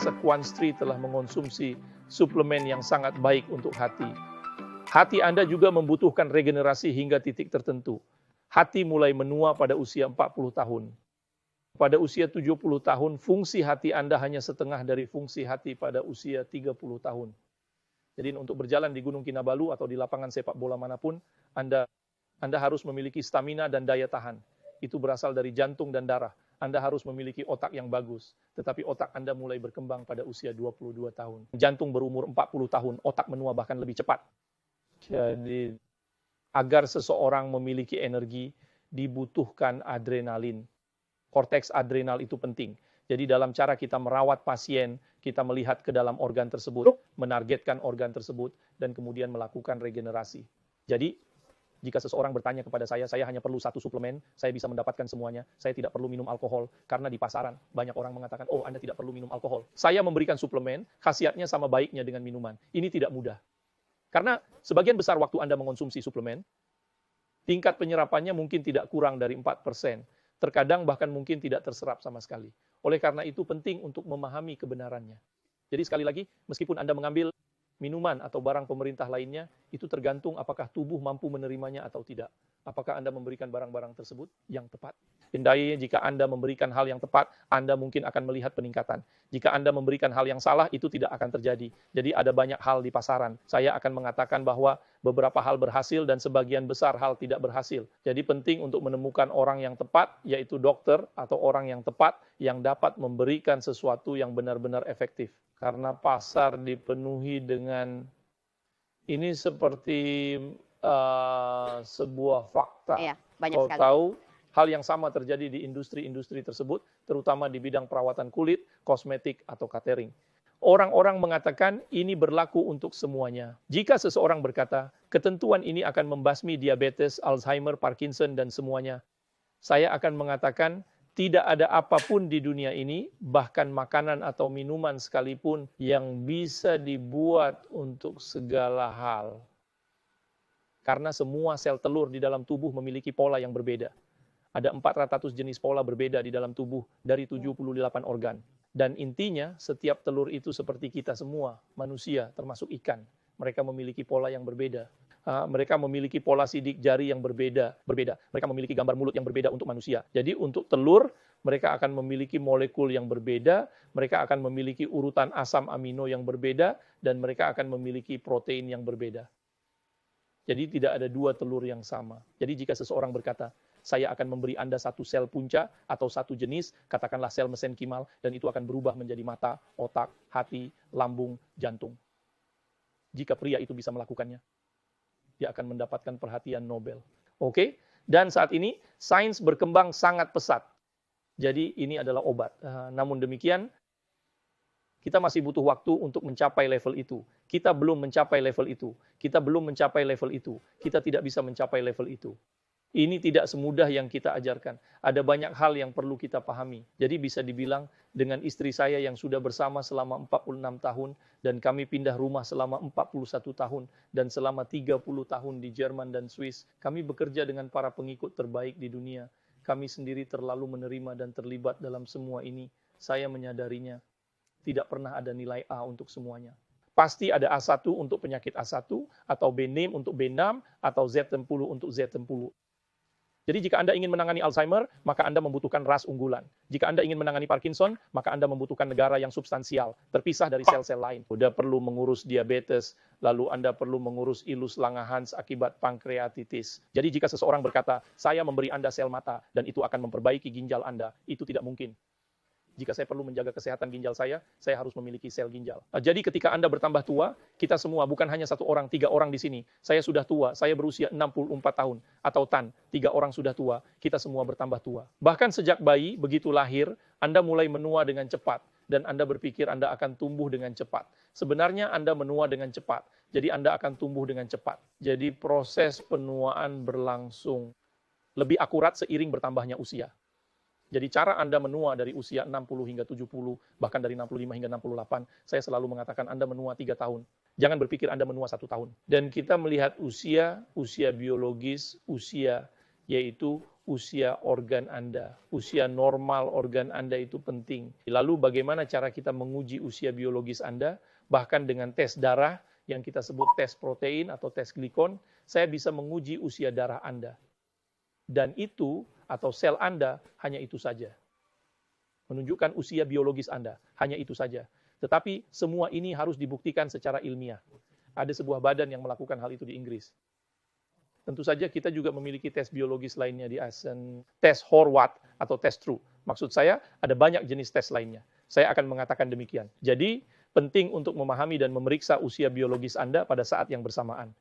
rasa Kwan Stri telah mengonsumsi suplemen yang sangat baik untuk hati. Hati Anda juga membutuhkan regenerasi hingga titik tertentu. Hati mulai menua pada usia 40 tahun. Pada usia 70 tahun, fungsi hati Anda hanya setengah dari fungsi hati pada usia 30 tahun. Jadi untuk berjalan di Gunung Kinabalu atau di lapangan sepak bola manapun, Anda harus memiliki stamina dan daya tahan. Itu berasal dari jantung dan darah. Anda harus memiliki otak yang bagus. Tetapi otak Anda mulai berkembang pada usia 22 tahun. Jantung berumur 40 tahun, otak menua bahkan lebih cepat. Jadi, agar seseorang memiliki energi, dibutuhkan adrenalin. Korteks adrenal itu penting. Jadi dalam cara kita merawat pasien, kita melihat ke dalam organ tersebut, menargetkan organ tersebut, dan kemudian melakukan regenerasi. Jadi, jika seseorang bertanya kepada saya hanya perlu satu suplemen, saya bisa mendapatkan semuanya, saya tidak perlu minum alkohol, karena di pasaran banyak orang mengatakan, oh Anda tidak perlu minum alkohol. Saya memberikan suplemen, khasiatnya sama baiknya dengan minuman. Ini tidak mudah. Karena sebagian besar waktu Anda mengonsumsi suplemen, tingkat penyerapannya mungkin tidak kurang dari 4%. Terkadang bahkan mungkin tidak terserap sama sekali. Oleh karena itu penting untuk memahami kebenarannya. Jadi sekali lagi, meskipun Anda mengambil minuman atau barang pemerintah lainnya, itu tergantung apakah tubuh mampu menerimanya atau tidak. Apakah Anda memberikan barang-barang tersebut yang tepat. Hindai jika Anda memberikan hal yang tepat, Anda mungkin akan melihat peningkatan. Jika Anda memberikan hal yang salah, itu tidak akan terjadi. Jadi ada banyak hal di pasaran. Saya akan mengatakan bahwa beberapa hal berhasil dan sebagian besar hal tidak berhasil. Jadi penting untuk menemukan orang yang tepat, yaitu dokter atau orang yang tepat yang dapat memberikan sesuatu yang benar-benar efektif. Karena pasar dipenuhi dengan ini seperti sebuah fakta. Iya, banyak Kau sekali. tahu hal yang sama terjadi di industri-industri tersebut, terutama di bidang perawatan kulit, kosmetik, atau catering. Orang-orang mengatakan ini berlaku untuk semuanya. Jika seseorang berkata, ketentuan ini akan membasmi diabetes, Alzheimer, Parkinson, dan semuanya, saya akan mengatakan, tidak ada apapun di dunia ini, bahkan makanan atau minuman sekalipun, yang bisa dibuat untuk segala hal. Karena semua sel telur di dalam tubuh memiliki pola yang berbeda. Ada 400 jenis pola berbeda di dalam tubuh dari 78 organ. Dan intinya, setiap telur itu seperti kita semua, manusia, termasuk ikan. Mereka memiliki pola yang berbeda. Mereka memiliki pola sidik jari yang berbeda. Mereka memiliki gambar mulut yang berbeda untuk manusia. Jadi untuk telur, mereka akan memiliki molekul yang berbeda, mereka akan memiliki urutan asam amino yang berbeda, dan mereka akan memiliki protein yang berbeda. Jadi tidak ada dua telur yang sama. Jadi jika seseorang berkata, saya akan memberi Anda satu sel punca atau satu jenis, katakanlah sel mesenkimal, dan itu akan berubah menjadi mata, otak, hati, lambung, jantung. Jika pria itu bisa melakukannya, dia akan mendapatkan perhatian Nobel. Oke? Dan saat ini, sains berkembang sangat pesat. Jadi ini adalah obat. Namun demikian, kita masih butuh waktu untuk mencapai level itu. Kita belum mencapai level itu. Kita belum mencapai level itu. Kita tidak bisa mencapai level itu. Ini tidak semudah yang kita ajarkan. Ada banyak hal yang perlu kita pahami. Jadi bisa dibilang dengan istri saya yang sudah bersama selama 46 tahun dan kami pindah rumah selama 41 tahun dan selama 30 tahun di Jerman dan Swiss, kami bekerja dengan para pengikut terbaik di dunia. Kami sendiri terlalu menerima dan terlibat dalam semua ini. Saya menyadarinya. Tidak pernah ada nilai A untuk semuanya. Pasti ada A1 untuk penyakit A1, atau B6 untuk B6, atau Z60 untuk Z60. Jadi jika Anda ingin menangani Alzheimer, maka Anda membutuhkan ras unggulan. Jika Anda ingin menangani Parkinson, maka Anda membutuhkan negara yang substansial, terpisah dari sel-sel lain. Anda perlu mengurus diabetes, lalu Anda perlu mengurus ilus Langerhans akibat pankreatitis. Jadi jika seseorang berkata, saya memberi Anda sel mata, dan itu akan memperbaiki ginjal Anda, itu tidak mungkin. Jika saya perlu menjaga kesehatan ginjal saya harus memiliki sel ginjal. Jadi ketika Anda bertambah tua, kita semua, bukan hanya satu orang, 3 orang di sini. Saya sudah tua, saya berusia 64 tahun. Atau Tan, 3 orang sudah tua, kita semua bertambah tua. Bahkan sejak bayi, begitu lahir, Anda mulai menua dengan cepat. Dan Anda berpikir Anda akan tumbuh dengan cepat. Sebenarnya Anda menua dengan cepat. Jadi Anda akan tumbuh dengan cepat. Jadi proses penuaan berlangsung lebih akurat seiring bertambahnya usia. Jadi cara Anda menua dari usia 60 hingga 70, bahkan dari 65 hingga 68, saya selalu mengatakan Anda menua 3 tahun. Jangan berpikir Anda menua 1 tahun. Dan kita melihat usia biologis, usia yaitu usia organ Anda. Usia normal organ Anda itu penting. Lalu bagaimana cara kita menguji usia biologis Anda? Bahkan dengan tes darah yang kita sebut tes protein atau tes glikon, saya bisa menguji usia darah Anda. Dan itu atau sel Anda hanya itu saja. Menunjukkan usia biologis Anda, hanya itu saja. Tetapi semua ini harus dibuktikan secara ilmiah. Ada sebuah badan yang melakukan hal itu di Inggris. Tentu saja kita juga memiliki tes biologis lainnya di ASEAN, tes Horwath atau tes True. Maksud saya ada banyak jenis tes lainnya. Saya akan mengatakan demikian. Jadi penting untuk memahami dan memeriksa usia biologis Anda pada saat yang bersamaan.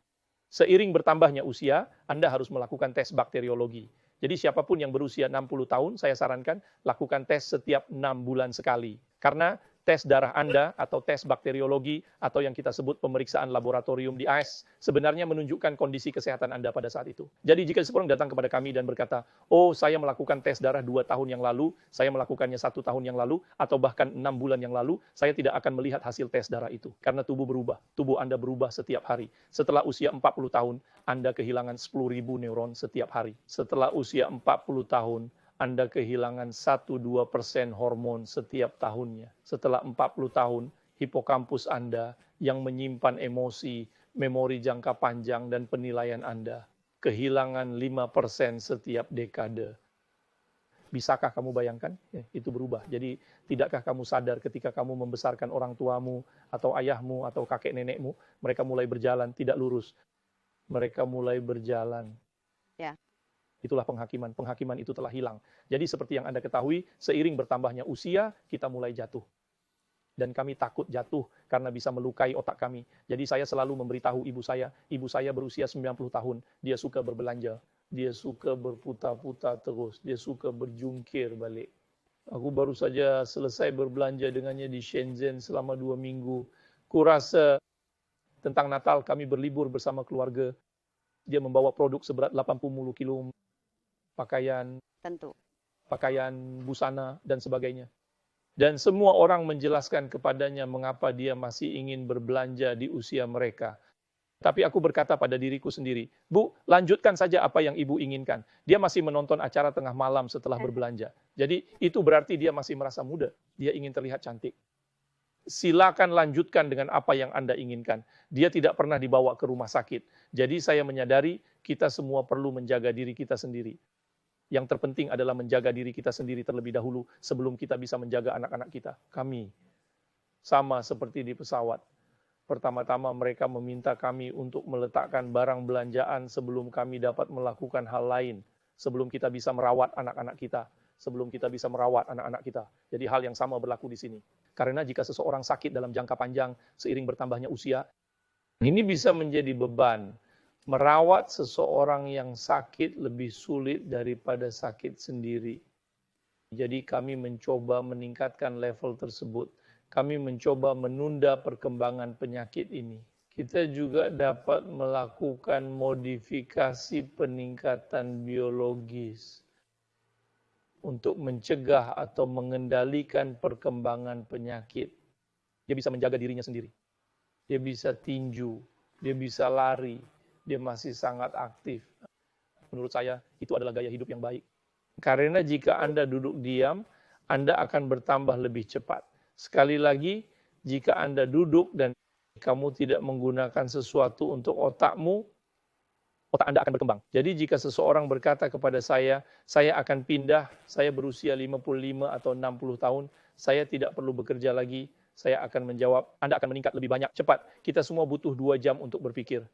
Seiring bertambahnya usia, Anda harus melakukan tes bakteriologi. Jadi siapapun yang berusia 60 tahun, saya sarankan lakukan tes setiap 6 bulan sekali. Karena tes darah Anda atau tes bakteriologi atau yang kita sebut pemeriksaan laboratorium di AS sebenarnya menunjukkan kondisi kesehatan Anda pada saat itu. Jadi jika seseorang datang kepada kami dan berkata, oh saya melakukan tes darah 2 tahun yang lalu, saya melakukannya 1 tahun yang lalu, atau bahkan 6 bulan yang lalu, saya tidak akan melihat hasil tes darah itu. Karena tubuh berubah. Tubuh Anda berubah setiap hari. Setelah usia 40 tahun, Anda kehilangan 10.000 neuron setiap hari. Setelah usia 40 tahun, Anda kehilangan 1-2% hormon setiap tahunnya. Setelah 40 tahun, hipokampus Anda yang menyimpan emosi, memori jangka panjang, dan penilaian Anda kehilangan 5% setiap dekade. Bisakah kamu bayangkan? Itu berubah. Jadi, tidakkah kamu sadar ketika kamu membesarkan orang tuamu, atau ayahmu, atau kakek nenekmu, mereka mulai berjalan tidak lurus. Mereka mulai berjalan. Ya. Itulah penghakiman. Penghakiman itu telah hilang. Jadi seperti yang Anda ketahui, seiring bertambahnya usia, kita mulai jatuh. Dan kami takut jatuh karena bisa melukai otak kami. Jadi saya selalu memberitahu ibu saya berusia 90 tahun, dia suka berbelanja. Dia suka berputar-putar terus. Dia suka berjungkir balik. Aku baru saja selesai berbelanja dengannya di Shenzhen selama 2 minggu. Kurasa tentang Natal kami berlibur bersama keluarga. Dia membawa produk seberat 80 kilo. Pakaian busana, dan sebagainya. Dan semua orang menjelaskan kepadanya mengapa dia masih ingin berbelanja di usia mereka. Tapi aku berkata pada diriku sendiri, Bu, lanjutkan saja apa yang ibu inginkan. Dia masih menonton acara tengah malam setelah berbelanja. Jadi itu berarti dia masih merasa muda. Dia ingin terlihat cantik. Silakan lanjutkan dengan apa yang Anda inginkan. Dia tidak pernah dibawa ke rumah sakit. Jadi saya menyadari kita semua perlu menjaga diri kita sendiri. Yang terpenting adalah menjaga diri kita sendiri terlebih dahulu sebelum kita bisa menjaga anak-anak kita. Kami sama seperti di pesawat. Pertama-tama mereka meminta kami untuk meletakkan barang belanjaan sebelum kami dapat melakukan hal lain. Sebelum kita bisa merawat anak-anak kita. Sebelum kita bisa merawat anak-anak kita. Jadi hal yang sama berlaku di sini. Karena jika seseorang sakit dalam jangka panjang seiring bertambahnya usia, ini bisa menjadi beban. Merawat seseorang yang sakit lebih sulit daripada sakit sendiri. Jadi kami mencoba meningkatkan level tersebut. Kami mencoba menunda perkembangan penyakit ini. Kita juga dapat melakukan modifikasi peningkatan biologis untuk mencegah atau mengendalikan perkembangan penyakit. Dia bisa menjaga dirinya sendiri. Dia bisa tinju, dia bisa lari. Dia masih sangat aktif. Menurut saya, itu adalah gaya hidup yang baik. Karena jika Anda duduk diam, Anda akan bertambah lebih cepat. Sekali lagi, jika Anda duduk dan kamu tidak menggunakan sesuatu untuk otakmu, otak Anda akan berkembang. Jadi jika seseorang berkata kepada saya akan pindah, saya berusia 55 atau 60 tahun, saya tidak perlu bekerja lagi, saya akan menjawab, Anda akan meningkat lebih banyak, cepat. Kita semua butuh 2 jam untuk berpikir.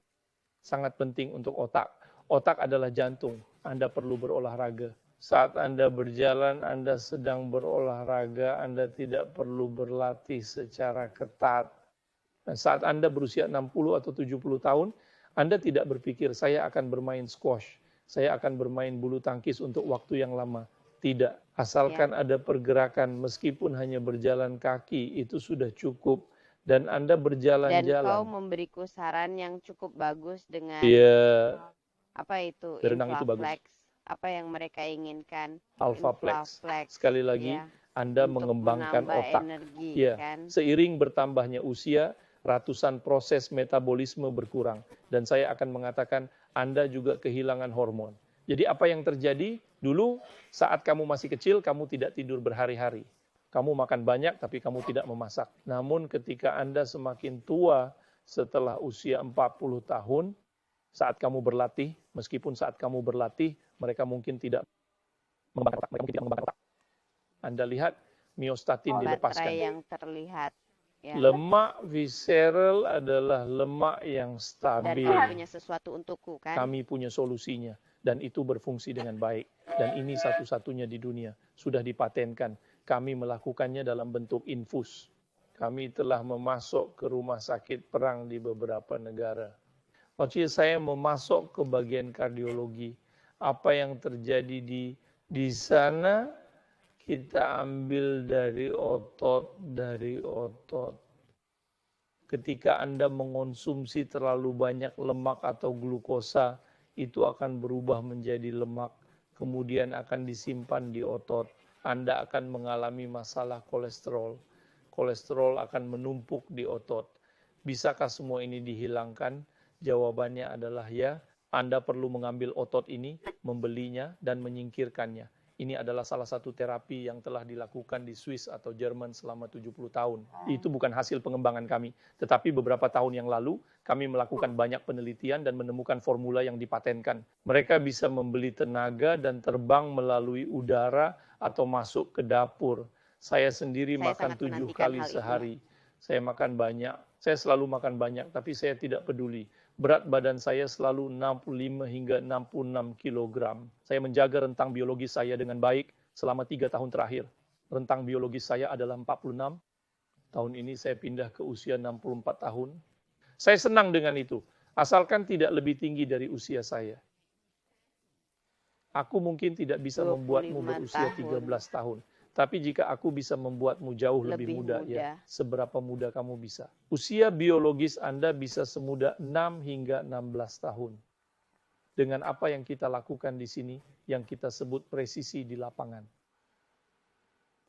Sangat penting untuk otak. Otak adalah jantung. Anda perlu berolahraga. Saat Anda berjalan, Anda sedang berolahraga, Anda tidak perlu berlatih secara ketat. Dan saat Anda berusia 60 atau 70 tahun, Anda tidak berpikir, saya akan bermain squash, saya akan bermain bulu tangkis untuk waktu yang lama. Tidak. Asalkan ada pergerakan, meskipun hanya berjalan kaki, itu sudah cukup. Dan Anda berjalan-jalan. Dan kau memberiku saran yang cukup bagus dengan apa itu berenang itu bagus. Inflaflex, apa yang mereka inginkan. Alphaflex. Sekali lagi, Anda mengembangkan otak. Energi, kan? Seiring bertambahnya usia, ratusan proses metabolisme berkurang. Dan saya akan mengatakan Anda juga kehilangan hormon. Jadi apa yang terjadi? Dulu saat kamu masih kecil, kamu tidak tidur berhari-hari. Kamu makan banyak, tapi kamu tidak memasak. Namun ketika Anda semakin tua, setelah usia 40 tahun, saat kamu berlatih, meskipun saat kamu berlatih, mereka mungkin tidak membakar otak. Anda lihat, miostatin dilepaskan. Baterai yang terlihat. Ya. Lemak visceral adalah lemak yang stabil. Dan kami punya sesuatu untukku, kan? Kami punya solusinya. Dan itu berfungsi dengan baik. Dan ini satu-satunya di dunia. Sudah dipatenkan. Kami melakukannya dalam bentuk infus. Kami telah memasok ke rumah sakit perang di beberapa negara. Waktu saya memasok ke bagian kardiologi. Apa yang terjadi di sana, kita ambil dari otot. Ketika Anda mengonsumsi terlalu banyak lemak atau glukosa, itu akan berubah menjadi lemak, kemudian akan disimpan di otot. Anda akan mengalami masalah kolesterol. Kolesterol akan menumpuk di otot. Bisakah semua ini dihilangkan? Jawabannya adalah ya. Anda perlu mengambil otot ini, membelinya, dan menyingkirkannya. Ini adalah salah satu terapi yang telah dilakukan di Swiss atau Jerman selama 70 tahun. Itu bukan hasil pengembangan kami. Tetapi beberapa tahun yang lalu, kami melakukan banyak penelitian dan menemukan formula yang dipatenkan. Mereka bisa membeli tenaga dan terbang melalui udara atau masuk ke dapur. Saya sendiri makan 7 kali sehari. Saya makan banyak. Saya selalu makan banyak, tapi saya tidak peduli. Berat badan saya selalu 65 hingga 66 kg. Saya menjaga rentang biologis saya dengan baik selama 3 tahun terakhir. Rentang biologis saya adalah 46. Tahun ini saya pindah ke usia 64 tahun. Saya senang dengan itu, asalkan tidak lebih tinggi dari usia saya. Aku mungkin tidak bisa membuatmu berusia 13 tahun. Tapi jika aku bisa membuatmu jauh lebih muda, ya, seberapa muda kamu bisa? Usia biologis Anda bisa semuda 6 hingga 16 tahun. Dengan apa yang kita lakukan di sini, yang kita sebut presisi di lapangan.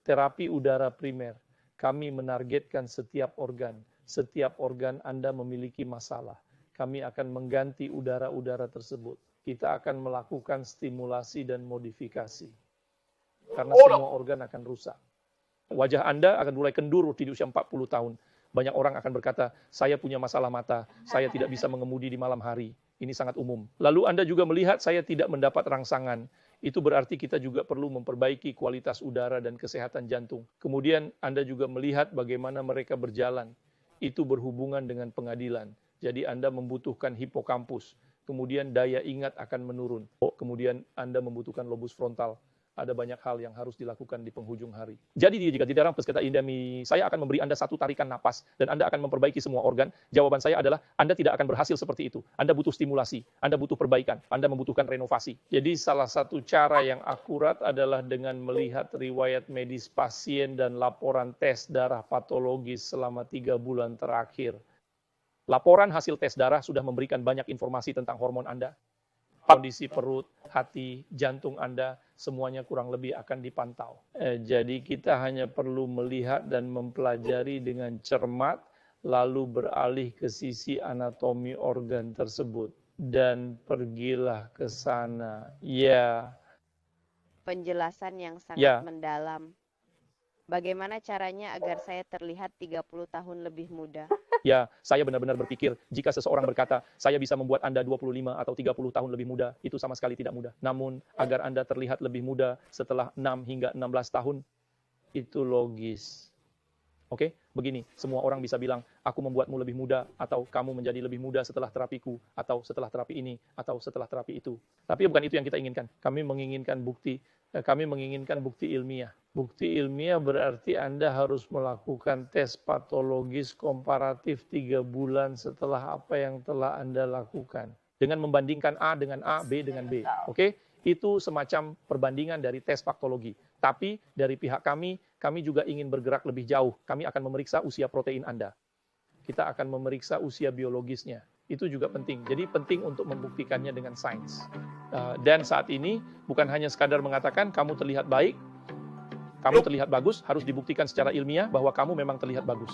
Terapi udara primer, kami menargetkan setiap organ. Setiap organ Anda memiliki masalah. Kami akan mengganti udara-udara tersebut. Kita akan melakukan stimulasi dan modifikasi. Karena semua organ akan rusak. Wajah Anda akan mulai kendur di usia 40 tahun. Banyak orang akan berkata, saya punya masalah mata, saya tidak bisa mengemudi di malam hari. Ini sangat umum. Lalu Anda juga melihat saya tidak mendapat rangsangan. Itu berarti kita juga perlu memperbaiki kualitas udara dan kesehatan jantung. Kemudian Anda juga melihat bagaimana mereka berjalan. Itu berhubungan dengan pengadilan. Jadi Anda membutuhkan hipokampus. Kemudian daya ingat akan menurun. Kemudian Anda membutuhkan lobus frontal. Ada banyak hal yang harus dilakukan di penghujung hari. Jadi jika di dalam peserta Indami, saya akan memberi Anda satu tarikan napas dan Anda akan memperbaiki semua organ. Jawaban saya adalah Anda tidak akan berhasil seperti itu. Anda butuh stimulasi, Anda butuh perbaikan, Anda membutuhkan renovasi. Jadi salah satu cara yang akurat adalah dengan melihat riwayat medis pasien dan laporan tes darah patologis selama 3 bulan terakhir. Laporan hasil tes darah sudah memberikan banyak informasi tentang hormon Anda. Kondisi perut, hati, jantung Anda, semuanya kurang lebih akan dipantau. Jadi kita hanya perlu melihat dan mempelajari dengan cermat, lalu beralih ke sisi anatomi organ tersebut. Dan pergilah ke sana. Ya. Penjelasan yang sangat mendalam. Bagaimana caranya agar saya terlihat 30 tahun lebih muda? Ya, saya benar-benar berpikir, jika seseorang berkata, saya bisa membuat Anda 25 atau 30 tahun lebih muda, itu sama sekali tidak mudah. Namun, agar Anda terlihat lebih muda setelah 6 hingga 16 tahun, itu logis. Oke, begini, semua orang bisa bilang, aku membuatmu lebih muda, atau kamu menjadi lebih muda setelah terapiku, atau setelah terapi ini, atau setelah terapi itu. Tapi bukan itu yang kita inginkan. Kami menginginkan bukti ilmiah. Bukti ilmiah berarti Anda harus melakukan tes patologis komparatif 3 bulan setelah apa yang telah Anda lakukan. Dengan membandingkan A dengan A, B dengan B. Oke? Itu semacam perbandingan dari tes faktologi. Tapi dari pihak kami juga ingin bergerak lebih jauh. Kami akan memeriksa usia protein Anda. Kita akan memeriksa usia biologisnya. Itu juga penting. Jadi penting untuk membuktikannya dengan sains. Dan saat ini bukan hanya sekadar mengatakan kamu terlihat baik, kamu terlihat bagus, harus dibuktikan secara ilmiah bahwa kamu memang terlihat bagus.